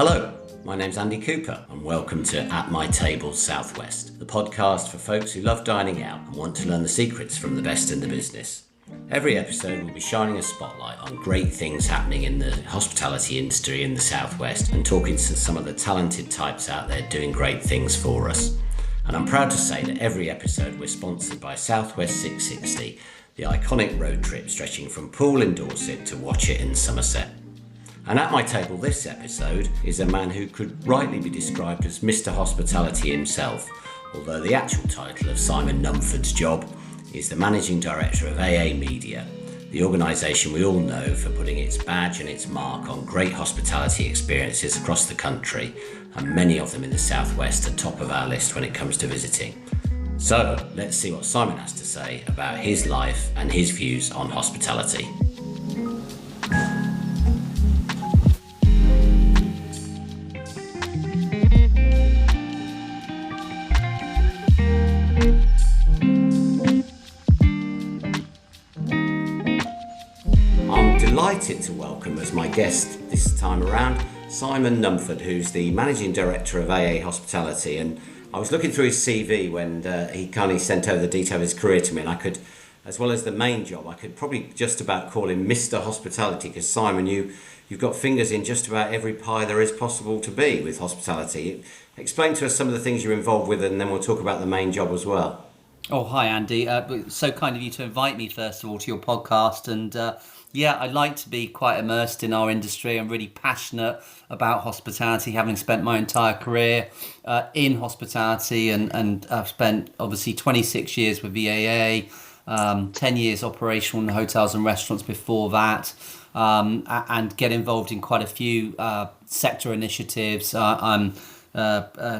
Hello, my name's Andy Cooper and welcome to At My Table Southwest, the podcast for folks who love dining out and want to learn the secrets from the best in the business. Every episode will be shining a spotlight on great things happening in the hospitality industry in the Southwest and talking to some of the talented types out there doing great things for us. And I'm proud to say that every episode we're sponsored by Southwest 660, the iconic road trip stretching from Poole in Dorset to Watchet in Somerset. And at my table this episode is a man who could rightly be described as Mr. Hospitality himself, although the actual title of Simon Numphud's job is the Managing Director of AA Media, the organisation we all know for putting its badge and its mark on great hospitality experiences across the country, and many of them in the Southwest are top of our list when it comes to visiting. So let's see what Simon has to say about his life and his views on hospitality. Delighted to welcome as my guest this time around Simon Numphud, who's the Managing Director of AA Hospitality. And I was looking through his CV when he kindly sent over the detail of his career to me, and I could, as well as the main job, I could probably just about call him Mr. Hospitality, because Simon, you've got fingers in just about every pie there is possible to be with hospitality. Explain to us some of the things you're involved with, and then we'll talk about the main job as well. Oh, hi, Andy. So kind of you to invite me, first of all, to your podcast. And I'd like to be quite immersed in our industry. I'm really passionate about hospitality, having spent my entire career in hospitality. And I've spent, obviously, 26 years with VAA, 10 years operational in hotels and restaurants before that, and get involved in quite a few sector initiatives. I'm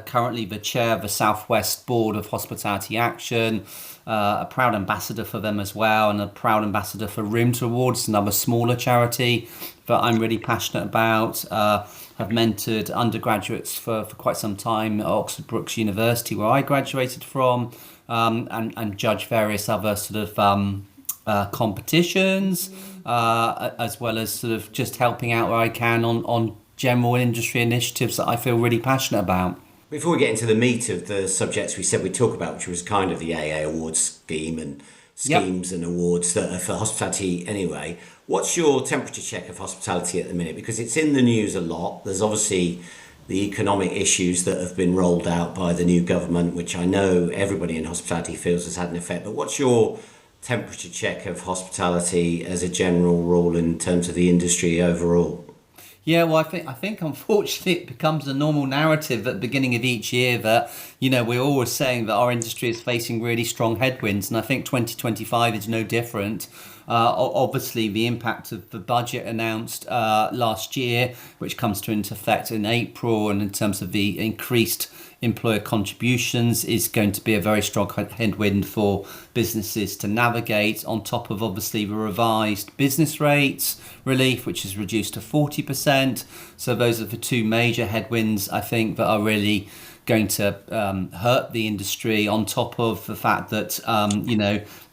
currently the chair of the Southwest Board of Hospitality Action, a proud ambassador for them as well, and a proud ambassador for Room to Awards, another smaller charity that I'm really passionate about. I've mentored undergraduates for quite some time at Oxford Brookes University, where I graduated from, and judged various other sort of competitions, as well as sort of just helping out where I can on general industry initiatives that I feel really passionate about. Before we get into the meat of the subjects we said we'd talk about, which was kind of the AA awards scheme and schemes and awards that are for hospitality anyway, what's your temperature check of hospitality at the minute? Because it's in the news a lot. There's obviously the economic issues that have been rolled out by the new government, which I know everybody in hospitality feels has had an effect. But what's your temperature check of hospitality as a general rule in terms of the industry overall? Yeah, well, I think unfortunately it becomes a normal narrative at the beginning of each year that, we're always saying that our industry is facing really strong headwinds. And I think 2025 is no different. Obviously, the impact of the budget announced last year, which comes into effect in April, and in terms of the increased employer contributions, is going to be a very strong headwind for businesses to navigate, on top of obviously the revised business rates relief, which is reduced to 40%. So those are the two major headwinds, I think, that are really going to hurt the industry, on top of the fact that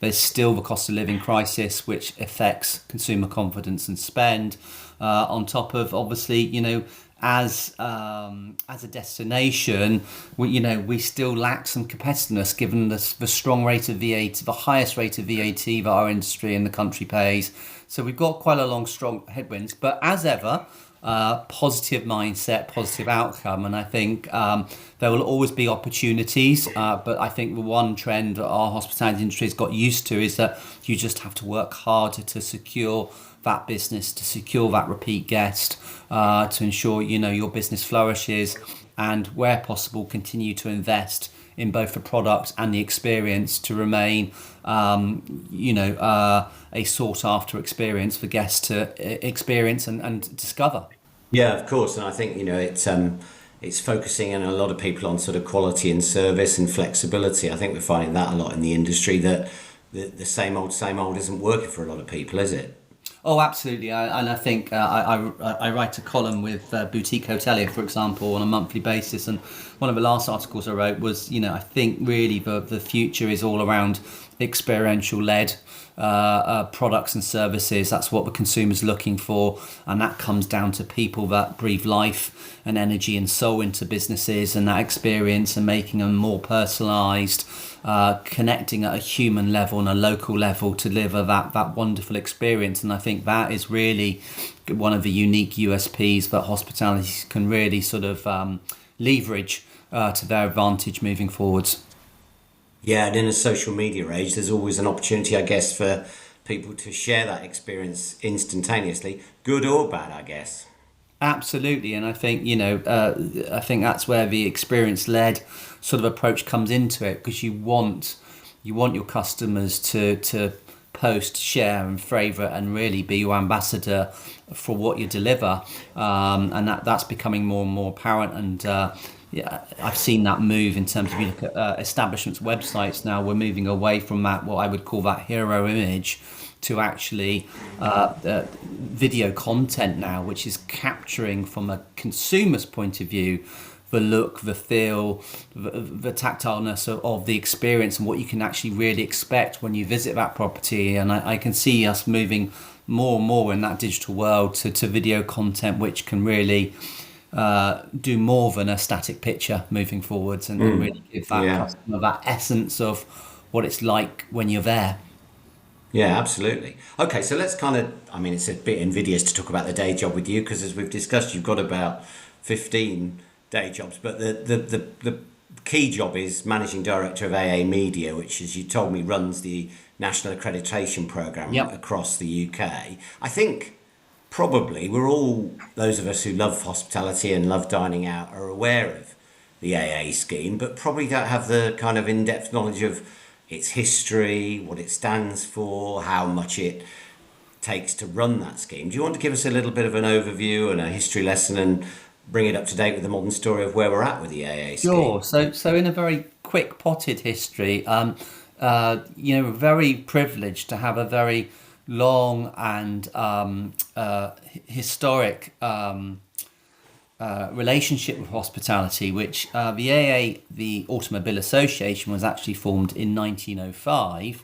there's still the cost of living crisis, which affects consumer confidence and spend, on top of obviously as a destination, we still lack some competitiveness given the strong rate of VAT, the highest rate of VAT that our industry in the country pays. So we've got quite a long, strong headwinds, but as ever, positive mindset, positive outcome. And I think there will always be opportunities, but I think the one trend that our hospitality industry has got used to is that you just have to work harder to secure that business, to secure that repeat guest, to ensure your business flourishes, and where possible continue to invest in both the product and the experience to remain a sought after experience for guests to experience and discover. Yeah, of course. And I think it's focusing in a lot of people on sort of quality and service and flexibility. I think we're finding that a lot in the industry, that the same old isn't working for a lot of people, is it? Oh, absolutely. And I think I write a column with Boutique Hotelier, for example, on a monthly basis. And one of the last articles I wrote was, I think really the future is all around experiential led products and services. That's what the consumer's looking for, and that comes down to people that breathe life and energy and soul into businesses, and that experience, and making them more personalised, connecting at a human level and a local level to deliver that wonderful experience. And I think that is really one of the unique USPs that hospitality can really sort of leverage to their advantage moving forwards. Yeah, and in a social media age, there's always an opportunity, I guess, for people to share that experience instantaneously, good or bad, I guess. Absolutely, and I think I think that's where the experience-led sort of approach comes into it, because you want your customers to post, share, and favourite, and really be your ambassador for what you deliver, and that's becoming more and more apparent. And yeah, I've seen that move in terms of, you look at establishments' websites now. We're moving away from that, what I would call that hero image, to actually video content now, which is capturing from a consumer's point of view the look, the feel, the tactileness of the experience, and what you can actually really expect when you visit that property. And I can see us moving more and more in that digital world to video content, which can really do more than a static picture moving forwards, and really give that customer that essence of what it's like when you're there. Yeah, absolutely. Okay, so let's I mean, it's a bit invidious to talk about the day job with you, because as we've discussed, you've got about 15 day jobs, but the key job is managing director of AA Media, which, as you told me, runs the national accreditation program across the UK. I think probably we're all, those of us who love hospitality and love dining out, are aware of the AA scheme, but probably don't have the kind of in-depth knowledge of its history, what it stands for, how much it takes to run that scheme. Do you want to give us a little bit of an overview and a history lesson, and bring it up to date with the modern story of where we're at with the AA scheme? Sure. So in a very quick potted history, we're very privileged to have a very long and historic relationship with hospitality, which the AA, the Automobile Association, was actually formed in 1905,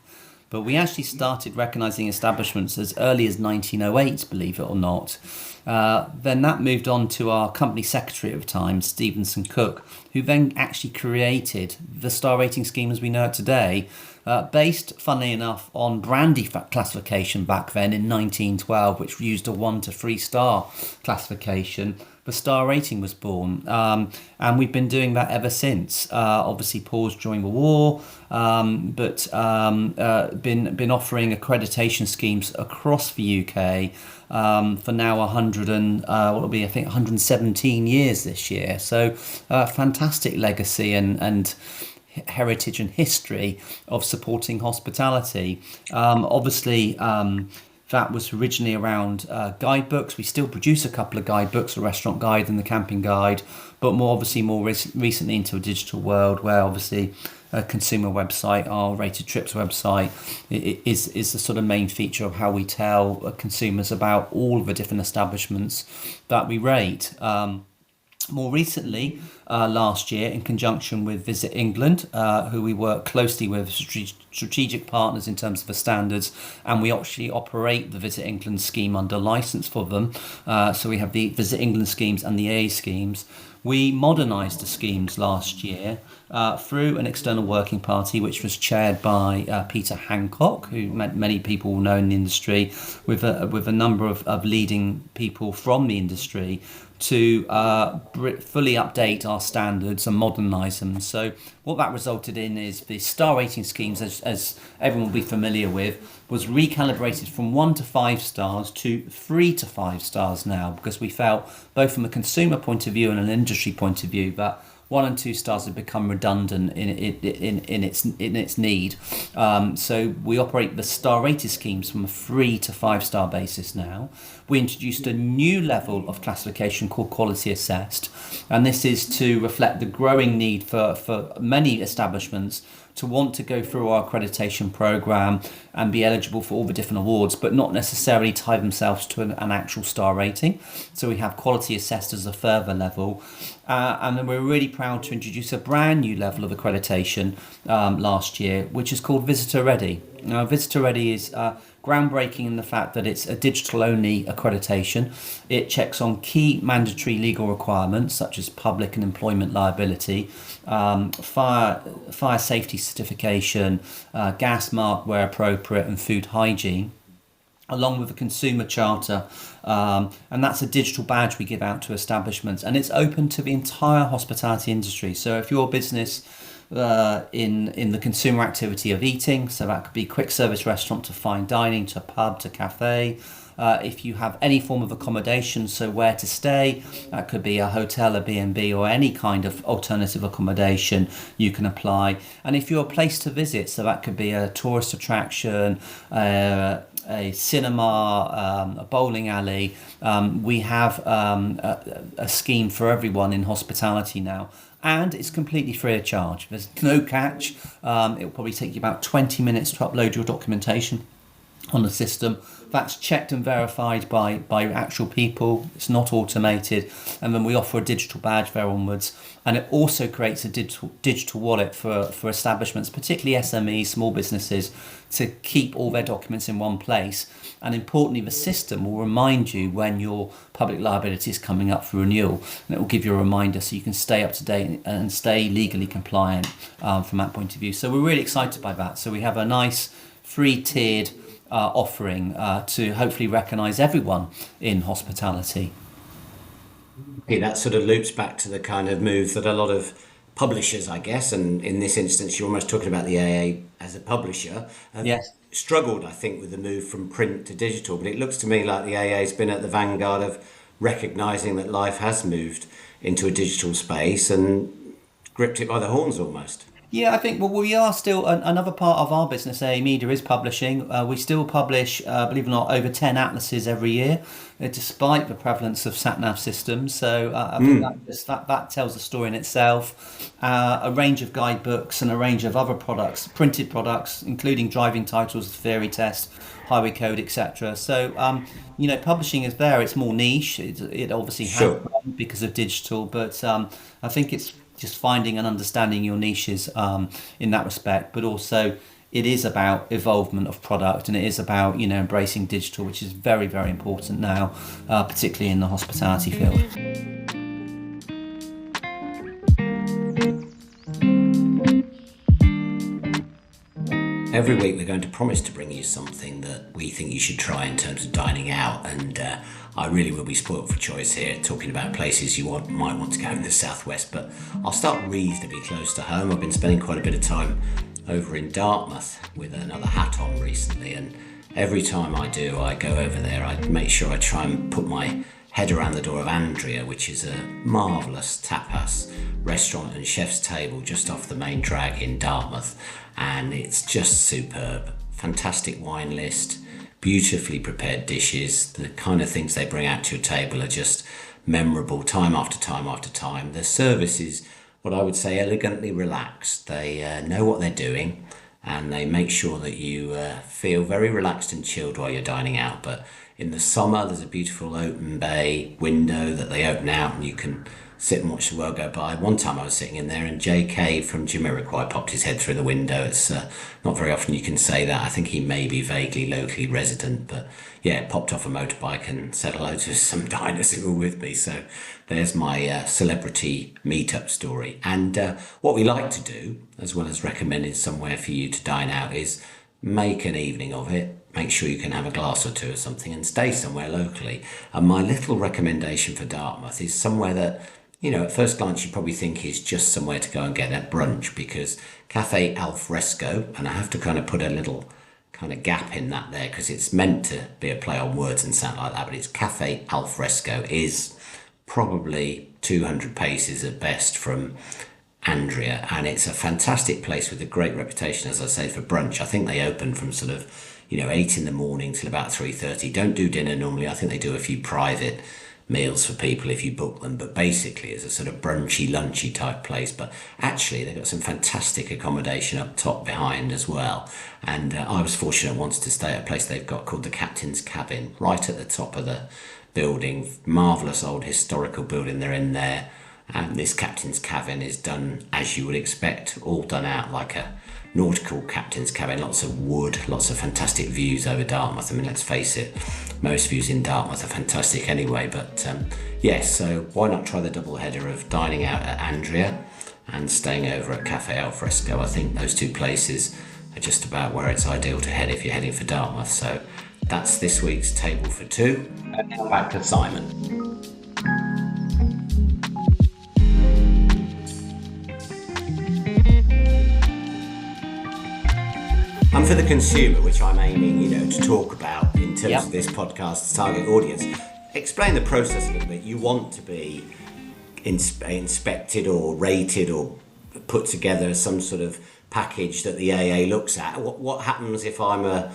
but we actually started recognising establishments as early as 1908, believe it or not. Then that moved on to our company secretary at the time, Stevenson Cook, who then actually created the star rating scheme as we know it today, based, funnily enough, on brandy classification back then in 1912, which used a 1 to 3 star classification. The star rating was born, and we've been doing that ever since. Obviously paused during the war, but been offering accreditation schemes across the UK for now 100 and what will be, I think, 117 years this year. So fantastic legacy and heritage and history of supporting hospitality. Obviously, that was originally around guidebooks. We still produce a couple of guidebooks, the restaurant guide and the camping guide, but more recently into a digital world, where obviously a consumer website, our Rated Trips website, is the sort of main feature of how we tell consumers about all of the different establishments that we rate. More recently, last year, in conjunction with Visit England, who we work closely with, strategic partners in terms of the standards, and we actually operate the Visit England scheme under license for them. So we have the Visit England schemes and the AA schemes. We modernised the schemes last year through an external working party, which was chaired by Peter Hancock, who many people will know in the industry, with a number of leading people from the industry, to fully update our standards and modernise them. So what that resulted in is the star rating schemes, as everyone will be familiar with, was recalibrated from 1 to 5 stars to 3 to 5 stars now, because we felt, both from a consumer point of view and an industry point of view, that 1 and 2 stars have become redundant in its need. So we operate the star rated schemes from a 3 to 5 star basis now. We introduced a new level of classification called quality assessed, and this is to reflect the growing need for many establishments to want to go through our accreditation program and be eligible for all the different awards, but not necessarily tie themselves to an actual star rating. So we have quality assessed as a further level. And then we're really proud to introduce a brand new level of accreditation last year, which is called Visitor Ready. Now, Visitor Ready is groundbreaking in the fact that it's a digital-only accreditation. It checks on key mandatory legal requirements such as public and employment liability, fire safety certification, gas mark where appropriate, and food hygiene, along with a consumer charter, and that's a digital badge we give out to establishments, and it's open to the entire hospitality industry. So if your business in the consumer activity of eating, so that could be quick service restaurant to fine dining to pub to cafe. If you have any form of accommodation, so where to stay, that could be a hotel, a B&B, or any kind of alternative accommodation, you can apply. And if you're a place to visit, so that could be a tourist attraction, a cinema, a bowling alley, we have a scheme for everyone in hospitality now. And it's completely free of charge. There's no catch. It'll probably take you about 20 minutes to upload your documentation on the system. That's checked and verified by actual people. It's not automated. And then we offer a digital badge there onwards. And it also creates a digital wallet for establishments, particularly SMEs, small businesses, to keep all their documents in one place. And importantly, the system will remind you when your public liability is coming up for renewal. And it will give you a reminder so you can stay up to date and stay legally compliant from that point of view. So we're really excited by that. So we have a nice three-tiered offering to hopefully recognise everyone in hospitality. Okay, that sort of loops back to the kind of move that a lot of publishers, I guess, and in this instance you're almost talking about the AA as a publisher, Yes. struggled, I think, with the move from print to digital, but it looks to me like the AA's been at the vanguard of recognising that life has moved into a digital space and gripped it by the horns almost. Yeah, I think we are still another part of our business. AA Media is publishing. We still publish, believe it or not, over 10 atlases every year, despite the prevalence of sat-nav systems. So I think that tells a story in itself. A range of guidebooks and a range of other products, printed products, including driving titles, theory test, highway code, etc. So publishing is there. It's more niche. It obviously has grown because of digital, but I think it's just finding and understanding your niches in that respect, but also it is about evolvement of product, and it is about embracing digital, which is very, very important now, particularly in the hospitality field. Every week we're going to promise to bring you something that we think you should try in terms of dining out, and I really will be spoilt for choice here, talking about places you might want to go in the southwest, but I'll start reasonably close to home. I've been spending quite a bit of time over in Dartmouth with another hat on recently, and every time I do, I go over there, I make sure I try and put my head around the door of Andrea, which is a marvellous tapas restaurant and chef's table just off the main drag in Dartmouth, and it's just superb. Fantastic wine list, beautifully prepared dishes. The kind of things they bring out to your table are just memorable time after time after time. The service is what I would say elegantly relaxed. They know what they're doing, and they make sure that you feel very relaxed and chilled while you're dining out. But in the summer, there's a beautiful open bay window that they open out, and you can sit and watch the world go by. One time I was sitting in there and JK from Jamiroquai popped his head through the window. It's not very often you can say that. I think he may be vaguely locally resident, but yeah, popped off a motorbike and said hello to some diners who were with me. So there's my celebrity meetup story. And what we like to do, as well as recommending somewhere for you to dine out, is make an evening of it. Make sure you can have a glass or two or something and stay somewhere locally. And my little recommendation for Dartmouth is somewhere that, at first glance you probably think is just somewhere to go and get a brunch, because Cafe Al Fresco, and I have to kind of put a little kind of gap in that there because it's meant to be a play on words and sound like that, but it's Cafe Al Fresco, is probably 200 paces at best from Andrea, and it's a fantastic place with a great reputation, as I say, for brunch. I think they open from sort of 8 in the morning till about 3:30. Don't do dinner normally. I think they do a few private meals for people if you book them, but basically it's a sort of brunchy, lunchy type place. But actually, they've got some fantastic accommodation up top behind as well. And I was fortunate once to stay at a place they've got called the Captain's Cabin, right at the top of the building. Marvellous old historical building they're in there. And this Captain's Cabin is done as you would expect, all done out like a nautical captain's cabin, lots of wood, lots of fantastic views over Dartmouth. I mean, let's face it, most views in Dartmouth are fantastic anyway, but yes, so why not try the double header of dining out at Andrea and staying over at Cafe Al Fresco? I think those two places are just about where it's ideal to head if you're heading for Dartmouth. So that's this week's Table for Two. And now back to Simon. And for the consumer, which I'm aiming, to talk about in terms of this podcast's target audience, explain the process a little bit. You want to be inspected or rated or put together some sort of package that the AA looks at. What happens if I'm a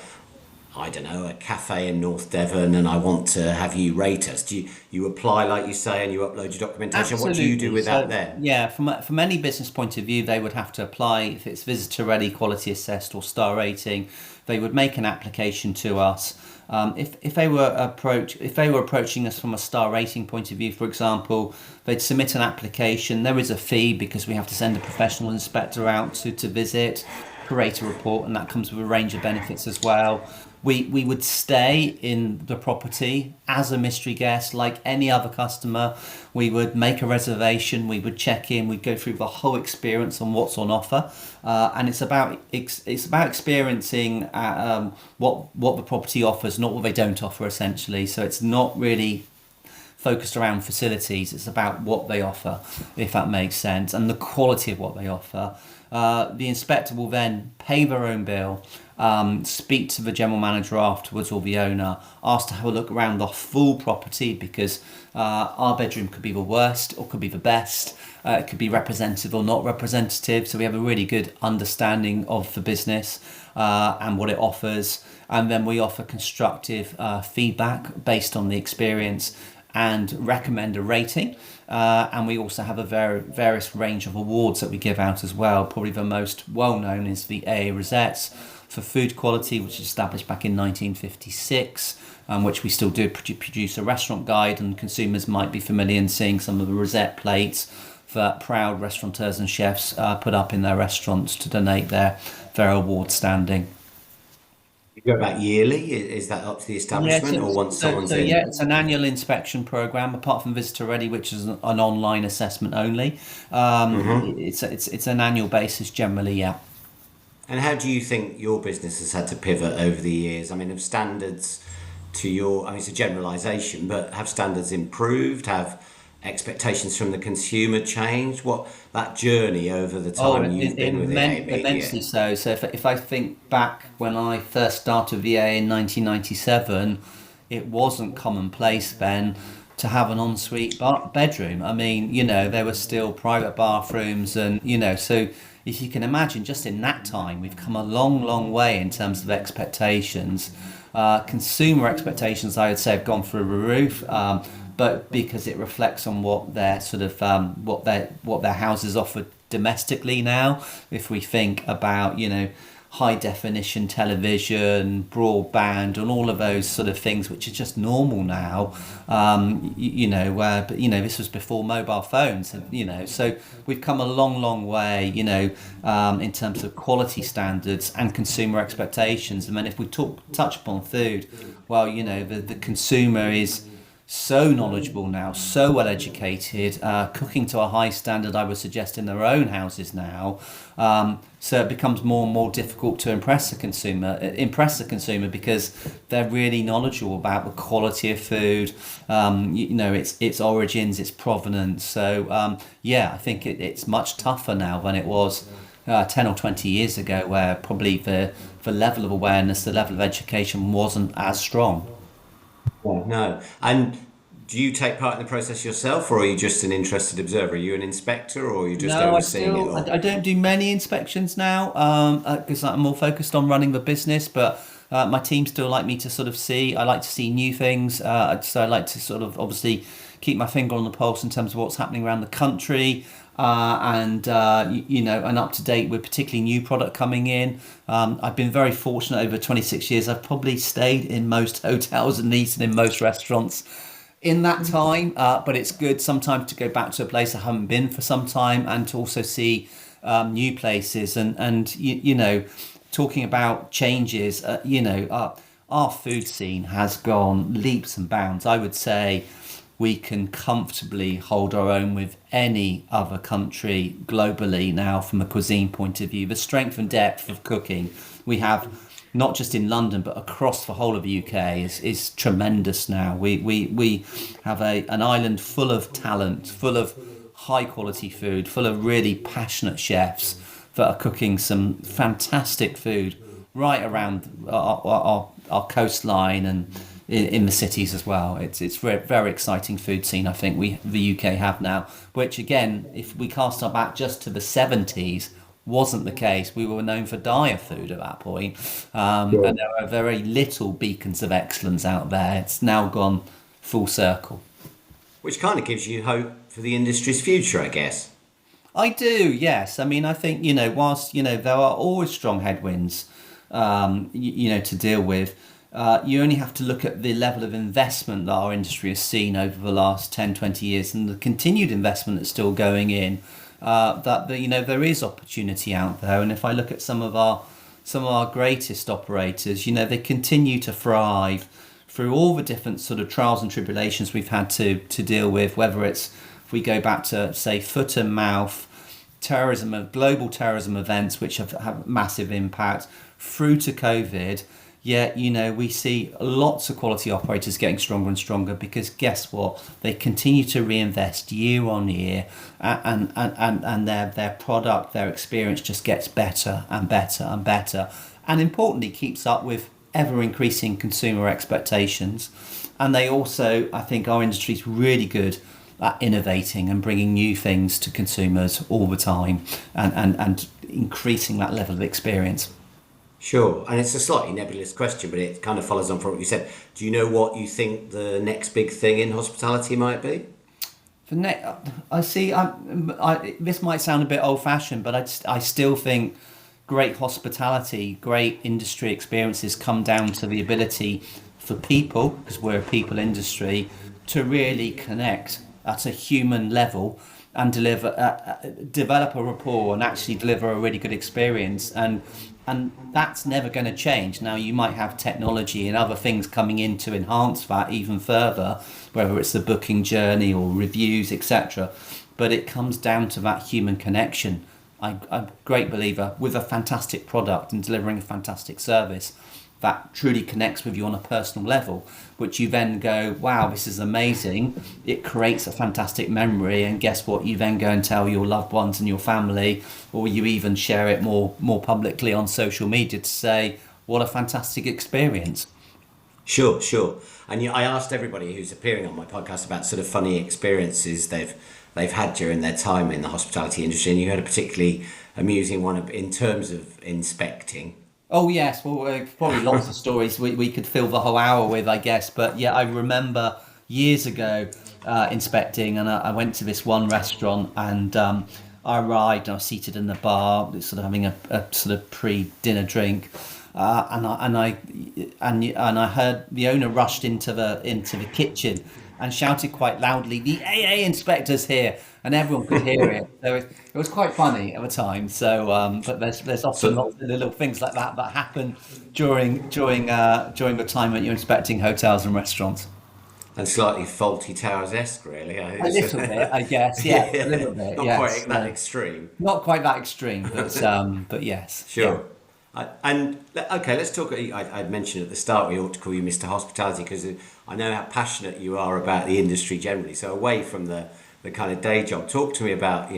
cafe in North Devon and I want to have you rate us? Do you apply, like you say, and you upload your documentation? Absolutely. What do you do with that then? Yeah, from any business point of view, they would have to apply. If it's visitor ready, quality assessed or star rating, they would make an application to us. If they were approaching us from a star rating point of view, for example, they'd submit an application. There is a fee because we have to send a professional inspector out to visit, create a report, and that comes with a range of benefits as well. We would stay in the property as a mystery guest like any other customer. We would make a reservation, we would check in, we'd go through the whole experience on what's on offer, and it's about experiencing what the property offers, not what they don't offer, essentially. So it's not really focused around facilities, it's about what they offer, if that makes sense, and the quality of what they offer. The inspector will then pay their own bill, speak to the general manager afterwards or the owner, ask to have a look around the full property, because our bedroom could be the worst or could be the best. It could be representative or not representative. So we have a really good understanding of the business and what it offers. And then we offer constructive feedback based on the experience and recommend a rating. And we also have a various range of awards that we give out as well. Probably the most well-known is the AA Rosettes for food quality, which was established back in 1956, which we still do produce a restaurant guide, and consumers might be familiar in seeing some of the rosette plates that proud restaurateurs and chefs put up in their restaurants to donate their award standing. You go back yearly? Is that up to the establishment, or once someone's in? Yeah, it's an annual inspection program. Apart from Visitor Ready, which is an online assessment only, it's an annual basis generally. Yeah. And how do you think your business has had to pivot over the years? I mean, have standards it's a generalisation, but have standards improved? Have expectations from the consumer changed? What that journey over the time you've been with it? Immensely so. So if I think back when I first started VA in 1997, it wasn't commonplace then to have an ensuite bedroom. I mean, there were still private bathrooms, and so if you can imagine, just in that time, we've come a long, long way in terms of expectations. Consumer expectations, I would say, have gone through the roof. But because it reflects on what their sort of what their houses offer domestically now. If we think about high definition television, broadband, and all of those sort of things which are just normal now, but this was before mobile phones, so we've come a long way in terms of quality standards and consumer expectations. And then if we touch upon food, well, the consumer is so knowledgeable now, so well educated, cooking to a high standard, I would suggest, in their own houses now. So it becomes more and more difficult to impress the consumer because they're really knowledgeable about the quality of food, its origins, its provenance. So I think it's much tougher now than it was 10 or 20 years ago, where probably the level of awareness, the level of education wasn't as strong. No. And do you take part in the process yourself, or are you just an interested observer? Are you an inspector, or are you just overseeing it all? I don't do many inspections now because I'm more focused on running the business, but my team still like me to sort of see. I like to see new things, so I like to sort of obviously keep my finger on the pulse in terms of what's happening around the country. And up to date with particularly new product coming in. I've been very fortunate over 26 years. I've probably stayed in most hotels and eaten in most restaurants in that time. But it's good sometimes to go back to a place I haven't been for some time and to also see new places. Talking about changes, our food scene has gone leaps and bounds. I would say we can comfortably hold our own with any other country globally now from a cuisine point of view. The strength and depth of cooking we have, not just in London but across the whole of the UK, is tremendous now. We have an island full of talent, full of high quality food, full of really passionate chefs that are cooking some fantastic food right around our coastline and in the cities as well. It's very, very exciting food scene I think the UK have now, which again, if we cast our back just to the 70s, wasn't the case. We were known for dire food at that point, and there are very little beacons of excellence out there. It's now gone full circle. Which kind of gives you hope for the industry's future, I guess. I do, yes. I mean, I think, whilst, there are always strong headwinds, to deal with, you only have to look at the level of investment that our industry has seen over the last 10, 20 years and the continued investment that's still going in, there is opportunity out there. And if I look at some of our greatest operators, they continue to thrive through all the different sort of trials and tribulations we've had to deal with, whether it's, if we go back to, say, foot and mouth, global terrorism events, which have massive impact, through to COVID. Yet, we see lots of quality operators getting stronger and stronger because guess what? They continue to reinvest year on year, and their product, their experience just gets better and better and better, and importantly keeps up with ever increasing consumer expectations. And they also, I think, our industry is really good at innovating and bringing new things to consumers all the time, and increasing that level of experience. Sure, and it's a slightly nebulous question, but it kind of follows on from what you said. Do you know what you think the next big thing in hospitality might be? I see. This might sound a bit old-fashioned, but I still think great hospitality, great industry experiences come down to the ability for people, because we're a people industry, to really connect at a human level and develop a rapport and actually deliver a really good experience. And that's never going to change. Now, you might have technology and other things coming in to enhance that even further, whether it's the booking journey or reviews, etc. But it comes down to that human connection. I'm a great believer with a fantastic product and delivering a fantastic service that truly connects with you on a personal level, which you then go, wow, this is amazing. It creates a fantastic memory, and guess what? You then go and tell your loved ones and your family, or you even share it more publicly on social media to say, what a fantastic experience. Sure. And I asked everybody who's appearing on my podcast about sort of funny experiences they've had during their time in the hospitality industry, and you had a particularly amusing one in terms of inspecting. Oh yes, well, probably lots of stories we could fill the whole hour with, I guess. But yeah, I remember years ago inspecting, and I went to this one restaurant, and I arrived and I was seated in the bar, sort of having a sort of pre-dinner drink, and I heard the owner rushed into the kitchen and shouted quite loudly, "The AA inspector's here!" And everyone could hear it. So it was quite funny at the time. So, but there's often lots of little things like that happen during the time that you're inspecting hotels and restaurants. And slightly Faulty Towers-esque, really. A little bit, I guess. Yeah, a little bit. Not quite that extreme. Not quite that extreme, but yes. Sure. Yeah. Let's talk. I'd mentioned at the start we ought to call you Mr. Hospitality, because I know how passionate you are about the industry generally. So away from the kind of day job, talk to me about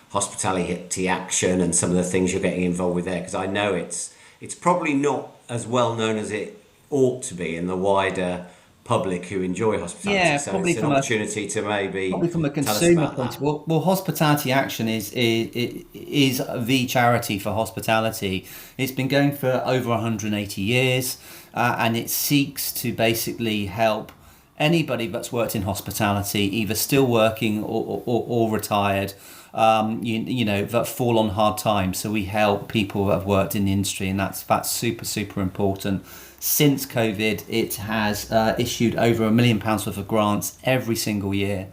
hospitality action and some of the things you're getting involved with there, because I know it's probably not as well known as it ought to be in the wider public who enjoy hospitality. Yeah, so probably it's an opportunity to maybe probably from a consumer point of view. Well, Hospitality Action is the charity for hospitality. It's been going for over 180 years, and it seeks to basically help anybody that's worked in hospitality, either still working or retired, you know, that fall on hard times. So we help people that have worked in the industry, and that's super, super important. Since COVID, it has issued over £1 million worth of grants every single year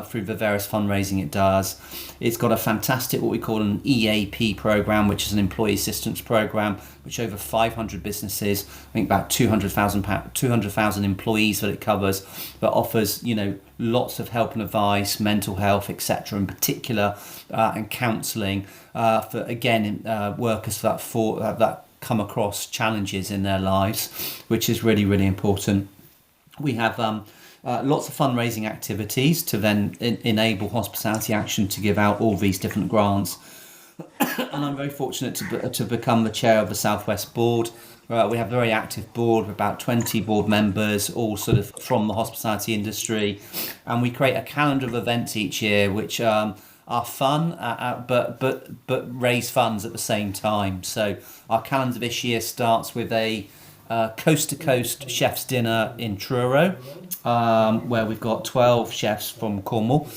through the various fundraising it does. It's got a fantastic, what we call an EAP program, which is an employee assistance program, which over 500 businesses, I think about 200,000 employees that it covers, that offers, you know, lots of help and advice, mental health, etc., in particular, and counselling for, again, workers that come across challenges in their lives, which is really, really important. We have lots of fundraising activities to then enable Hospitality Action to give out all these different grants. And I'm very fortunate to become the chair of the Southwest board. We have a very active board with about 20 board members, all sort of from the hospitality industry. And we create a calendar of events each year, which are fun, but raise funds at the same time. So our calendar this year starts with a coast to coast chef's dinner in Truro, where we've got 12 chefs from Cornwall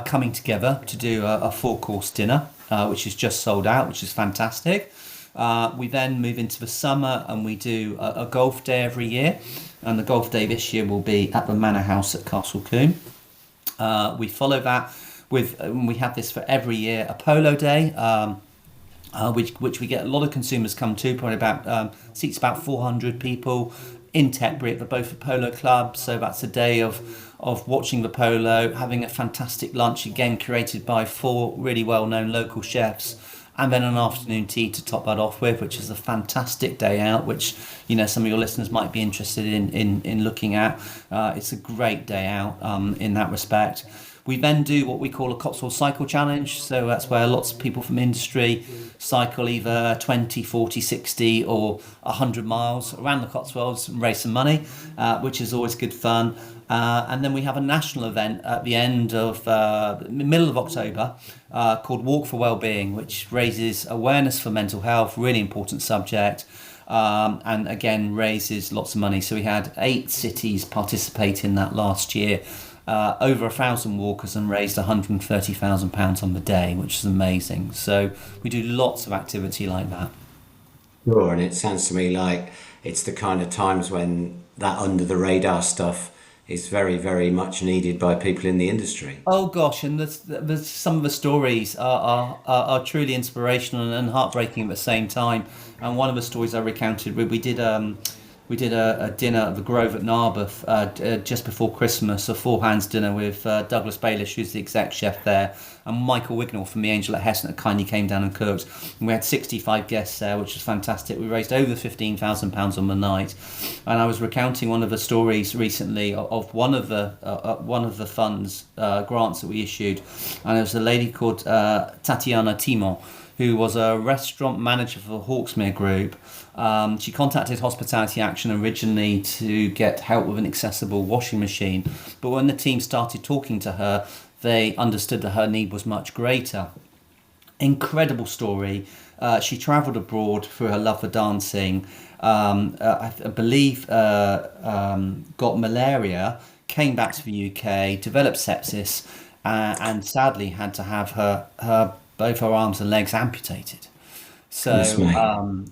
coming together to do a 4-course dinner, which is just sold out, which is fantastic. We then move into the summer and we do a golf day every year, and the golf day this year will be at the Manor House at Castle Combe. We follow that with, we have this for every year, a polo day, which we get a lot of consumers come to, probably about seats about 400 people in Tetbury at both the polo club. So that's a day of watching the polo, having a fantastic lunch, again curated by 4 really well-known local chefs, and then an afternoon tea to top that off with, which is a fantastic day out, which, you know, some of your listeners might be interested in looking at. It's a great day out in that respect. We then do what we call a Cotswold Cycle Challenge. So that's where lots of people from industry cycle either 20, 40, 60 or 100 miles around the Cotswolds and raise some money, which is always good fun. And then we have a national event at the end of middle of October called Walk for Wellbeing, which raises awareness for mental health, really important subject. And again, raises lots of money. So we had 8 cities participate in that last year. Over 1,000 walkers and raised £130,000 on the day, which is amazing. So we do lots of activity like that. Sure, and it sounds to me like it's the kind of times when that under the radar stuff is very, very much needed by people in the industry. Oh gosh, and there's some of the stories are truly inspirational and heartbreaking at the same time. And one of the stories I recounted, we did a dinner at the Grove at Narberth just before Christmas, a 4-hands dinner with Douglas Baelish, who's the exec chef there, and Michael Wignall from the Angel at Hessen that kindly came down and cooked. And we had 65 guests there, which was fantastic. We raised over £15,000 on the night. And I was recounting one of the stories recently of one of the funds grants that we issued, and there was a lady called Tatiana Timon, who was a restaurant manager for the Hawksmere Group. She contacted Hospitality Action originally to get help with an accessible washing machine, but when the team started talking to her, they understood that her need was much greater. Incredible story. She travelled abroad through her love for dancing, I believe got malaria, came back to the UK, developed sepsis, and sadly had to have her both her arms and legs amputated. So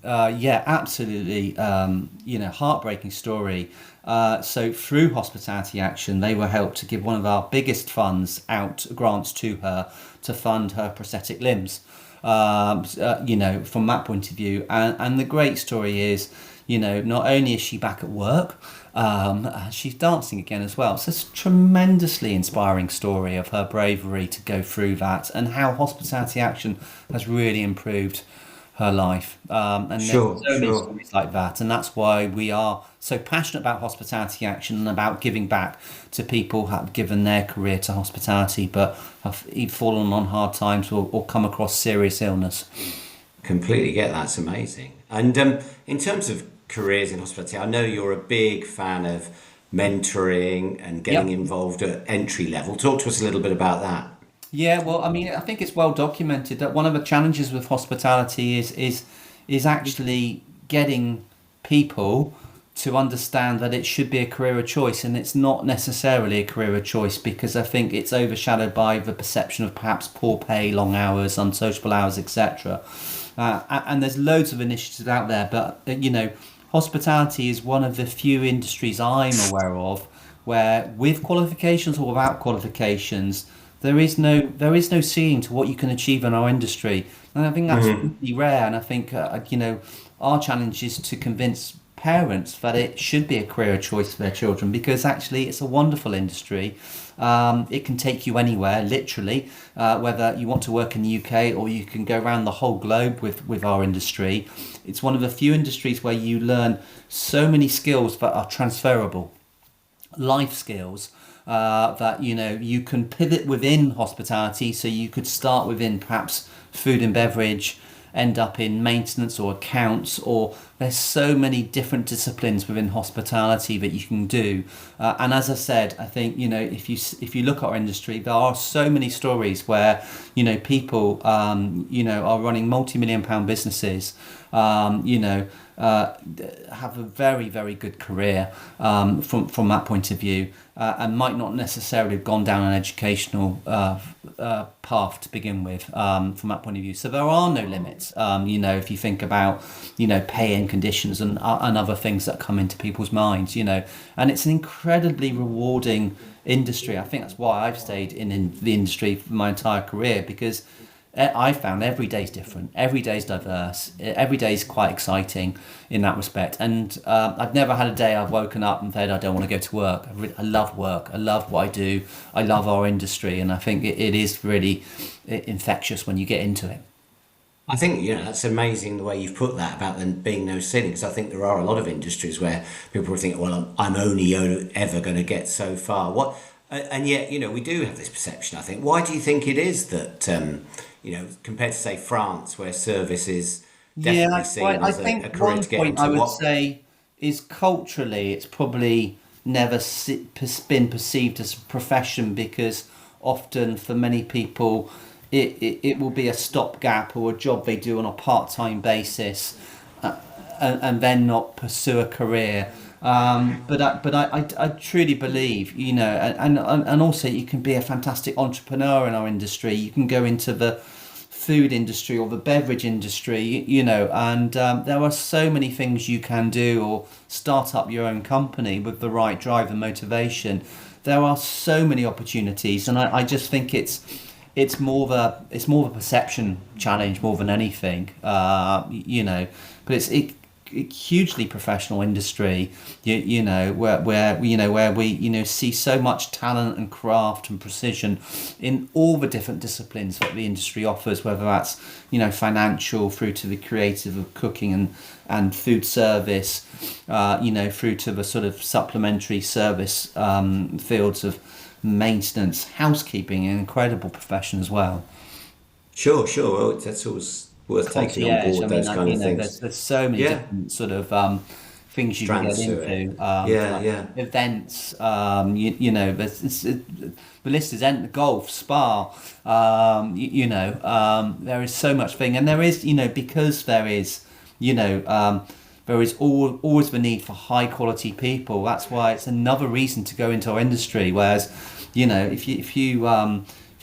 yeah, absolutely, heartbreaking story. So through Hospitality Action, they were helped to give one of our biggest funds out, grants to her, to fund her prosthetic limbs. From that point of view, and the great story is, not only is she back at work, she's dancing again as well. So it's a tremendously inspiring story of her bravery to go through that, and how Hospitality Action has really improved her life. And there's so many stories like that, and that's why we are so passionate about Hospitality Action and about giving back to people who have given their career to hospitality but have either fallen on hard times or come across serious illness. Completely get that. It's amazing. And in terms of careers in hospitality, I know you're a big fan of mentoring and getting involved at entry level. Talk to us a little bit about that. Yeah, well, I mean, I think it's well documented that one of the challenges with hospitality is actually getting people to understand that it should be a career of choice, and it's not necessarily a career of choice, because I think it's overshadowed by the perception of perhaps poor pay, long hours, unsociable hours, etc. And there's loads of initiatives out there, but hospitality is one of the few industries I'm aware of where, with qualifications or without qualifications, there is no ceiling to what you can achieve in our industry, and I think that's really rare. And I think our challenge is to convince parents that it should be a career choice for their children, because actually it's a wonderful industry. It can take you anywhere, literally, whether you want to work in the UK or you can go around the whole globe with our industry. It's one of the few industries where you learn so many skills that are transferable, life skills, that you can pivot within hospitality. So you could start within perhaps food and beverage, end up in maintenance or accounts, or there's so many different disciplines within hospitality that you can do. And as I said, I think if you look at our industry, there are so many stories where people are running multi-million pound businesses, have a very, very good career from that point of view, and might not necessarily have gone down an educational path to begin with, from that point of view. So there are no limits, if you think about pay and conditions and other things that come into people's minds, and it's an incredibly rewarding industry. I think that's why I've stayed in the industry for my entire career, because I found every day's different, every day's diverse, every day's quite exciting in that respect. And I've never had a day I've woken up and said I don't want to go to work. I love work. I love what I do. I love our industry, and I think it is really infectious when you get into it. I think, that's amazing the way you've put that about there being no ceiling, because I think there are a lot of industries where people think, well, I'm only ever going to get so far. And yet, we do have this perception, I think. Why do you think it is that, compared to, say, France, where service is definitely seen I as think a career one to get point I into? would say is, culturally, it's probably never been perceived as a profession, because often for many people it will be a stopgap or a job they do on a part-time basis, and then not pursue a career. But I truly believe, and also you can be a fantastic entrepreneur in our industry. You can go into the food industry or the beverage industry, and there are so many things you can do, or start up your own company with the right drive and motivation. There are so many opportunities, and I just think it's more of a perception challenge more than anything, but it's a hugely professional industry, where we see so much talent and craft and precision in all the different disciplines that the industry offers, whether that's financial, through to the creative of cooking and food service, through to the sort of supplementary service fields of maintenance, housekeeping, an incredible profession as well. Sure, sure. Well, that's always worth taking on Concierge. I board, mean, those kind of things. there's so many Yeah, different sort of things you can get strands to it. into, for Yeah, like yeah. events. The list is end golf, spa. There is so much thing, and there is, because you know, um, there is always the need for high quality people. That's why it's another reason to go into our industry. Whereas, if you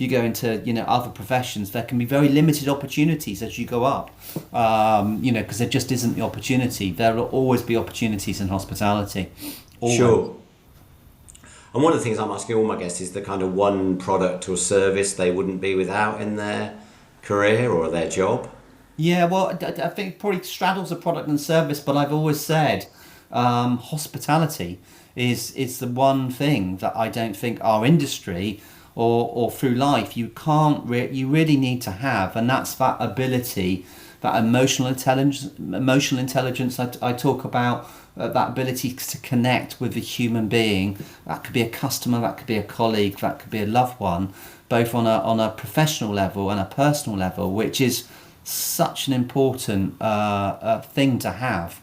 go into other professions, there can be very limited opportunities as you go up. Because there just isn't the opportunity. There will always be opportunities in hospitality. Always. Sure. And one of the things I'm asking all my guests is the kind of one product or service they wouldn't be without in their career or their job. Yeah, well, I think probably straddles a product and service, but I've always said hospitality is the one thing that I don't think our industry or through life you really need to have, and that's that ability, that emotional intelligence I talk about, that ability to connect with the human being. That could be a customer, that could be a colleague, that could be a loved one, both on a professional level and a personal level, which is such an important thing to have,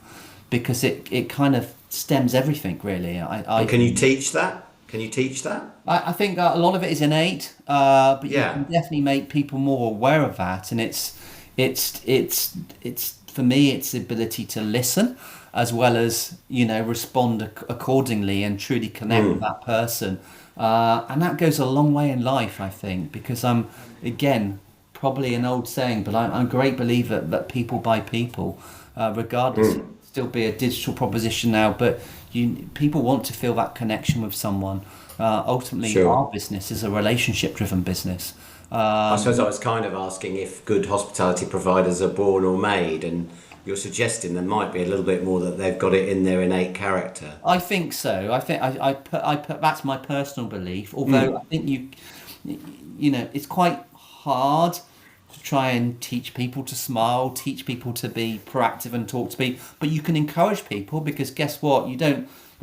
because it kind of stems everything really. I And can you think. teach that? Can you teach that? I think a lot of it is innate, but you Yeah. can definitely make people more aware of that, and it's for me, it's the ability to listen as well as, respond accordingly and truly connect with that person. And that goes a long way in life, I think, because I'm, again, probably an old saying, but I'm a great believer that people buy people, regardless. It'll still be a digital proposition now, but people want to feel that connection with someone. Ultimately, Sure. our business is a relationship-driven business. I suppose I was kind of asking if good hospitality providers are born or made, and you're suggesting there might be a little bit more that they've got it in their innate character. I think so. I think I put that's my personal belief. Although I think it's quite hard to try and teach people to smile, teach people to be proactive and talk to people. But you can encourage people, because guess what? We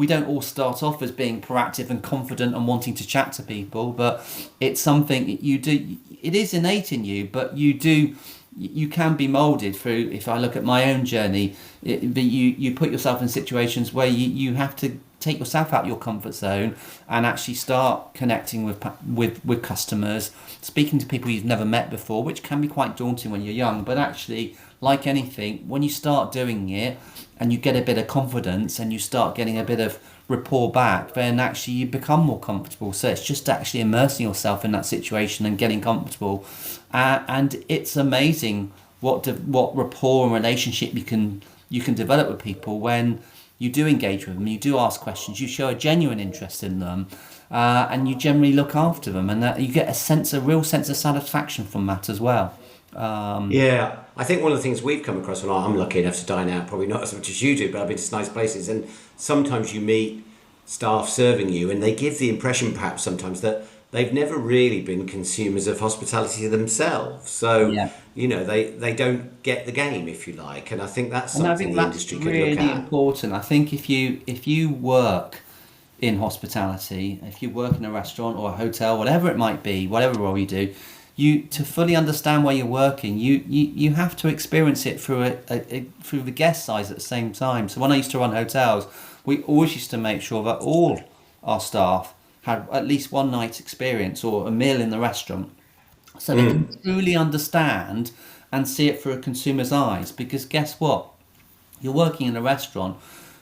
don't all start off as being proactive and confident and wanting to chat to people, but it's something you do. It is innate in you, but you can be molded through. If I look at my own journey, but you put yourself in situations where you have to take yourself out of your comfort zone and actually start connecting with customers, speaking to people you've never met before, which can be quite daunting when you're young. But actually, like anything, when you start doing it and you get a bit of confidence and you start getting a bit of rapport back, then actually you become more comfortable. So it's just actually immersing yourself in that situation and getting comfortable. And it's amazing what rapport and relationship you can develop with people when you do engage with them, you do ask questions, you show a genuine interest in them, and you generally look after them, and that you get a real sense of satisfaction from that as well. Yeah, I think one of the things we've come across, and I'm lucky enough to dine out, probably not as much as you do, but I've been to nice places, and sometimes you meet staff serving you, and they give the impression perhaps sometimes that they've never really been consumers of hospitality themselves. So, Yeah. they don't get the game, if you like, and I think that's And I something think the that's industry could really look at. important. I think if you work in hospitality, if you work in a restaurant or a hotel, whatever it might be, whatever role you do, you to fully understand where you're working, you have to experience it through through the guest eyes at the same time. So when I used to run hotels, we always used to make sure that all our staff had at least one night's experience or a meal in the restaurant, so they can truly understand and see it through a consumer's eyes. Because guess what? You're working in a restaurant,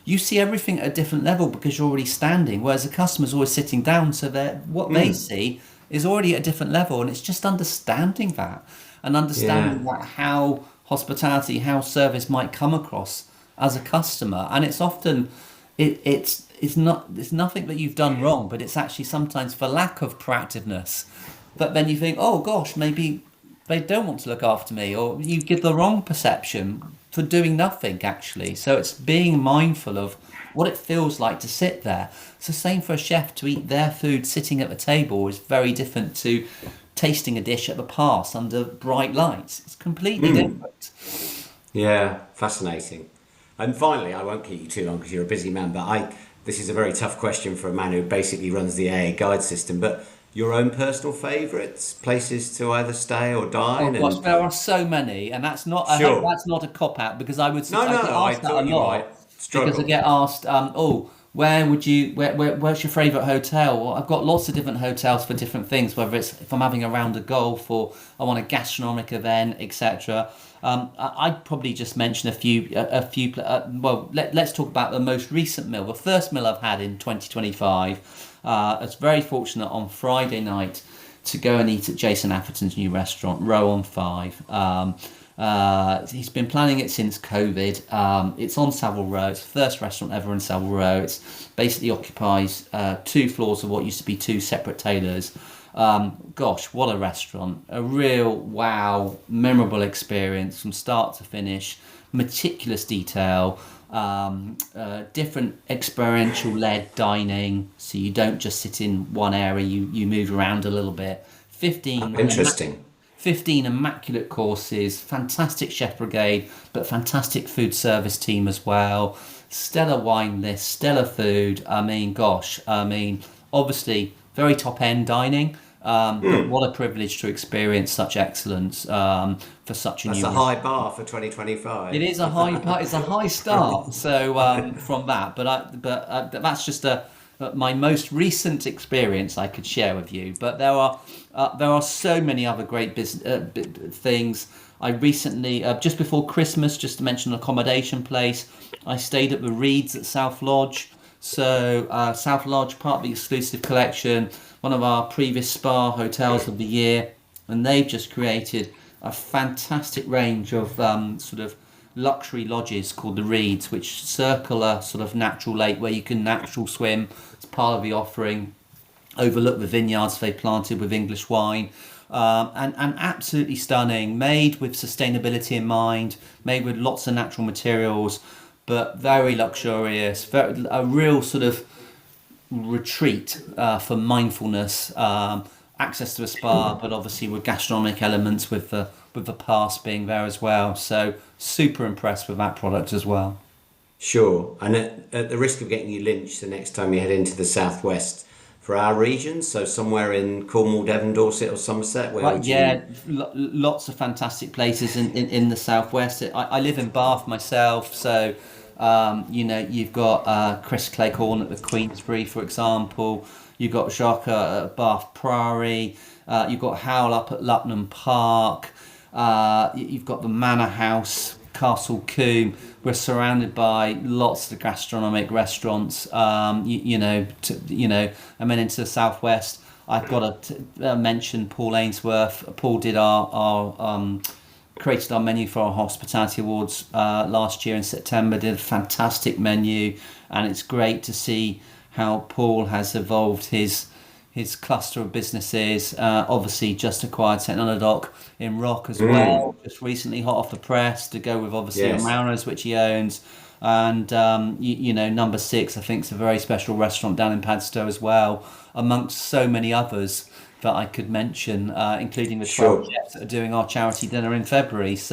you see everything at a different level because you're already standing, whereas the customer's always sitting down, so what they see is already at a different level. And it's just understanding that and Yeah. understanding how hospitality, how service might come across as a customer. And it's often it's nothing that you've done wrong, but it's actually sometimes for lack of proactiveness that then you think, oh gosh, maybe they don't want to look after me, or you give the wrong perception for doing nothing actually. So it's being mindful of what it feels like to sit there. It's the same for a chef to eat their food sitting at the table is very different to tasting a dish at the pass under bright lights. It's completely different. Yeah, fascinating. And finally, I won't keep you too long because you're a busy man, but this is a very tough question for a man who basically runs the AA guide system, but your own personal favourites, places to either stay or Oh dine, gosh, and there are so many, and that's not. I hope sure. that's not a cop out, because No, I no, get I asked that a thought you might lot. Because I struggle. get asked, oh, where's your favourite hotel? Well, I've got lots of different hotels for different things, whether it's if I'm having a round of golf or I want a gastronomic event, etc. I'd probably just mention let's talk about the most recent meal. The first meal I've had in 2025. I was very fortunate on Friday night to go and eat at Jason Atherton's new restaurant, Row on 5. He's been planning it since COVID. It's on Savile Row. It's the first restaurant ever in Savile Row. It basically occupies 2 floors of what used to be 2 separate tailors. Gosh, what a restaurant. A real wow, memorable experience from start to finish. Meticulous detail. Different experiential led dining, so you don't just sit in one area, you move around a little bit. 15 Interesting. 15 immaculate courses, fantastic chef brigade, but fantastic food service team as well. Stellar wine list, stellar food. Obviously very top end dining. But what a privilege to experience such excellence for such a That's new a restaurant. high bar for It 2025. is a high it's a high start. So from that, that's just my most recent experience I could share with you. But there are so many other great things. I recently, just before Christmas, just to mention an accommodation place, I stayed at the Reeds at South Lodge. So South Lodge, part of the exclusive collection, one of our previous spa hotels of the year, and they've just created a fantastic range of sort of luxury lodges called the Reeds, which circle a sort of natural lake where you can natural swim. It's part of the offering. Overlook the vineyards they planted with English wine, and absolutely stunning, made with sustainability in mind, made with lots of natural materials, but very luxurious, a real sort of retreat for mindfulness, access to a spa, but obviously with gastronomic elements, with the past being there as well. So super impressed with that product as well. Sure. And at the risk of getting you lynched the next time you head into the southwest, for our region, so somewhere in Cornwall, Devon, Dorset, or Somerset, where Right, would yeah, you? lots of fantastic places in the southwest. I live in Bath myself, so you've got Chris Cleghorn at the Queensbury, for example. You've got Jacques at Bath Priory. You've got Howell up at Lupnam Park. You've got the Manor House, Castle Combe. We're surrounded by lots of gastronomic restaurants. And then into the southwest, I've got to mention Paul Ainsworth. Paul did our created our menu for our hospitality awards last year in September. Did a fantastic menu, and it's great to see how Paul has evolved his cluster of businesses. Obviously, just acquired Technolodoc in Rock as well. Just recently, hot off the press, to go with obviously Yes. Maurers, which he owns. And Number Six, I think, is a very special restaurant down in Padstow as well, amongst so many others that I could mention, including the 12 Sure. chefs that are doing our charity dinner in February. Yes.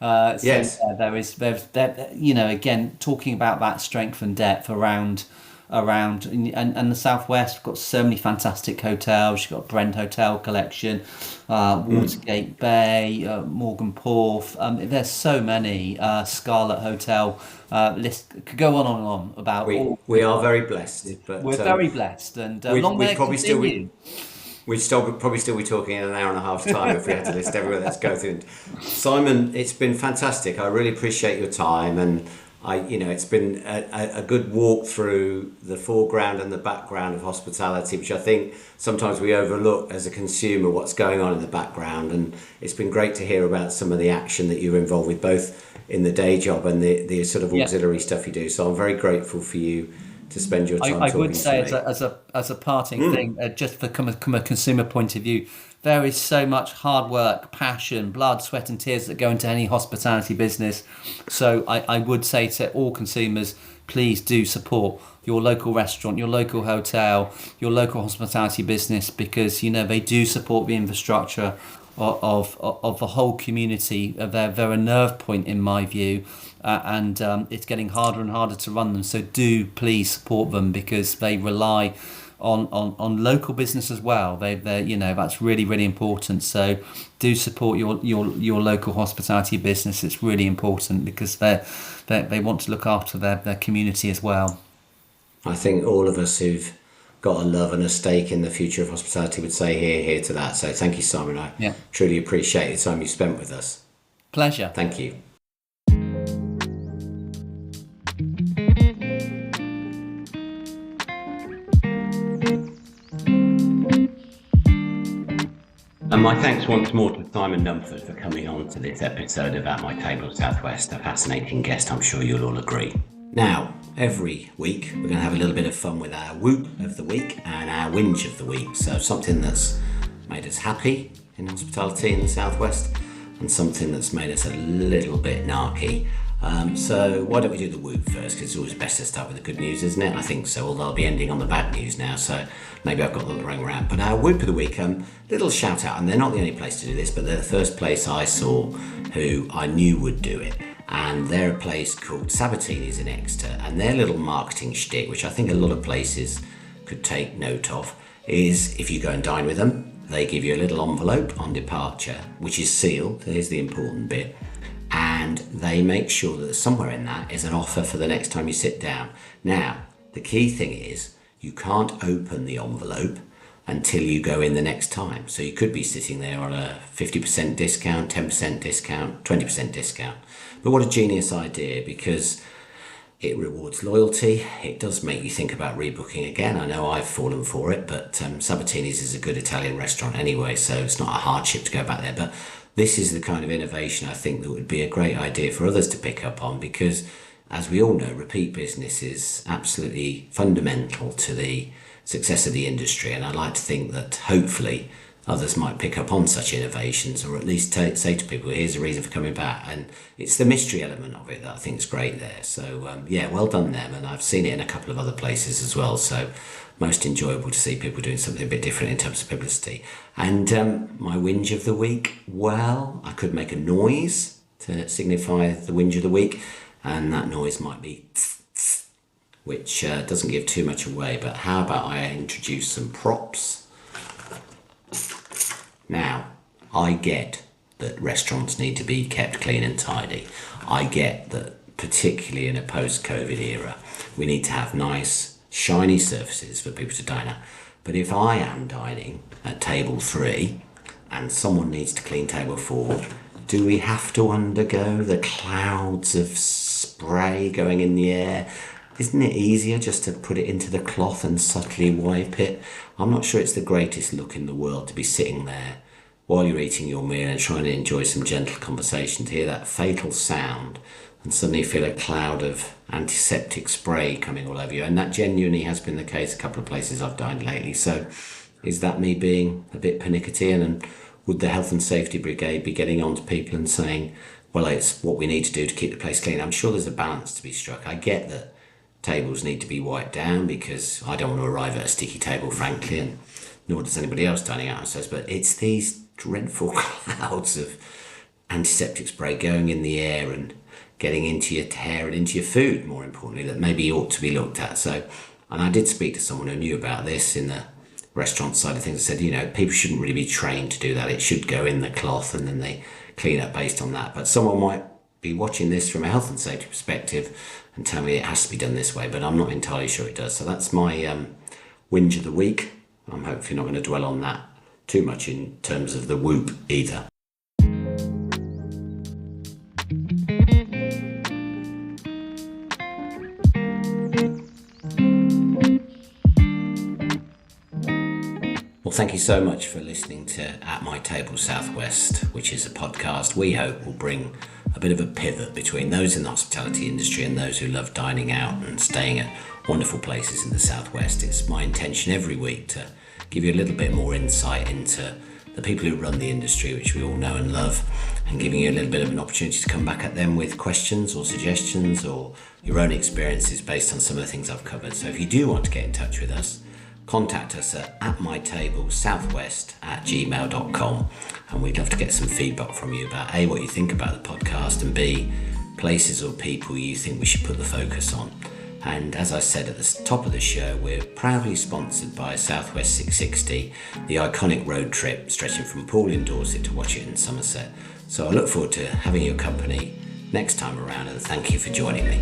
Yeah, there's again, talking about that strength and depth around and the southwest. We've got so many fantastic hotels. You've got Brent Hotel Collection, Watergate Bay, Morgan Porth. There's so many. Scarlet Hotel. List could go on and on about all. We are very blessed, but We're very blessed, and we'd, long may we'd it probably still continue. probably still be talking in an hour and a half time if we had to list everywhere. Let's go through. Simon, it's been fantastic. I really appreciate your time, and it's been a good walk through the foreground and the background of hospitality, which I think sometimes we overlook as a consumer what's going on in the background. And it's been great to hear about some of the action that you're involved with, both in the day job and the sort of Yeah. auxiliary stuff you do. So I'm very grateful for you to spend your time I talking would say to me. as a parting thing, just from a consumer point of view, there is so much hard work, passion, blood, sweat, and tears that go into any hospitality business. So I would say to all consumers, please do support your local restaurant, your local hotel, your local hospitality business, because they do support the infrastructure of the whole community. They're a nerve point in my view, and it's getting harder and harder to run them. So do please support them, because they rely on local business as well. They that's really, really important. So do support your local hospitality business. It's really important, because they want to look after their community as well. I think all of us who've got a love and a stake in the future of hospitality would say here to that. So thank you, Simon. I Yeah, truly appreciate the time you spent with us. pleasure. Thank you. And my thanks once more to Simon Numphud for coming on to this episode of At My Table Southwest, a fascinating guest, I'm sure you'll all agree. Now, every week we're going to have a little bit of fun with our whoop of the week and our whinge of the week. So something that's made us happy in hospitality in the Southwest, and something that's made us a little bit narky. So why don't we do the whoop first, because it's always best to start with the good news, isn't it? I think so, although I'll be ending on the bad news now, so maybe I've got the wrong round. But our whoop of the week, little shout out, and they're not the only place to do this, but they're the first place I saw who I knew would do it. And they're a place called Sabatini's in Exeter, and their little marketing shtick, which I think a lot of places could take note of, is if you go and dine with them, they give you a little envelope on departure, which is sealed. Here's the important bit. And they make sure that somewhere in that is an offer for the next time you sit down. Now, the key thing is you can't open the envelope until you go in the next time. So you could be sitting there on a 50% discount, 10% discount, 20% discount. But what a genius idea, because it rewards loyalty. It does make you think about rebooking again. I know I've fallen for it, but Sabatini's is a good Italian restaurant anyway, so it's not a hardship to go back there. But this is the kind of innovation I think that would be a great idea for others to pick up on, because as we all know, repeat business is absolutely fundamental to the success of the industry, and I like to think that hopefully others might pick up on such innovations, or at least say to people, here's a reason for coming back. And it's the mystery element of it that I think is great there. So well done them, and I've seen it in a couple of other places as well, so most enjoyable to see people doing something a bit different in terms of publicity. And my whinge of the week, well, I could make a noise to signify the whinge of the week, and that noise might be which doesn't give too much away, but how about I introduce some props? Now, I get that restaurants need to be kept clean and tidy. I get that, particularly in a post-COVID era, we need to have nice, shiny surfaces for people to dine at. But if I am dining at table 3 and someone needs to clean table 4, do we have to undergo the clouds of spray going in the air? Isn't it easier just to put it into the cloth and subtly wipe it? I'm not sure it's the greatest look in the world to be sitting there while you're eating your meal and trying to enjoy some gentle conversation, to hear that fatal sound and suddenly feel a cloud of antiseptic spray coming all over you. And that genuinely has been the case a couple of places I've dined lately. So is that me being a bit pernickety? And would the health and safety brigade be getting on to people and saying, well, it's what we need to do to keep the place clean? I'm sure there's a balance to be struck. I get that tables need to be wiped down, because I don't want to arrive at a sticky table, frankly, and nor does anybody else dining out, I suppose. But it's these dreadful clouds of antiseptic spray going in the air and getting into your hair and into your food, more importantly, that maybe ought to be looked at. So, and I did speak to someone who knew about this in the restaurant side of things. I said, people shouldn't really be trained to do that. It should go in the cloth and then they clean up based on that. But someone might be watching this from a health and safety perspective and tell me it has to be done this way, but I'm not entirely sure it does. So that's my whinge of the week. I'm hopefully not going to dwell on that too much in terms of the whoop either. Well, thank you so much for listening to At My Table Southwest, which is a podcast we hope will bring a bit of a pivot between those in the hospitality industry and those who love dining out and staying at wonderful places in the Southwest. It's my intention every week to give you a little bit more insight into the people who run the industry, which we all know and love, and giving you a little bit of an opportunity to come back at them with questions or suggestions or your own experiences based on some of the things I've covered. So if you do want to get in touch with us, contact us at atmytablesouthwest@gmail.com, and we'd love to get some feedback from you about A, what you think about the podcast, and B, places or people you think we should put the focus on. And as I said at the top of the show, we're proudly sponsored by Southwest 660, the iconic road trip stretching from Poole in Dorset to Watchet in Somerset. So I look forward to having your company next time around, and thank you for joining me.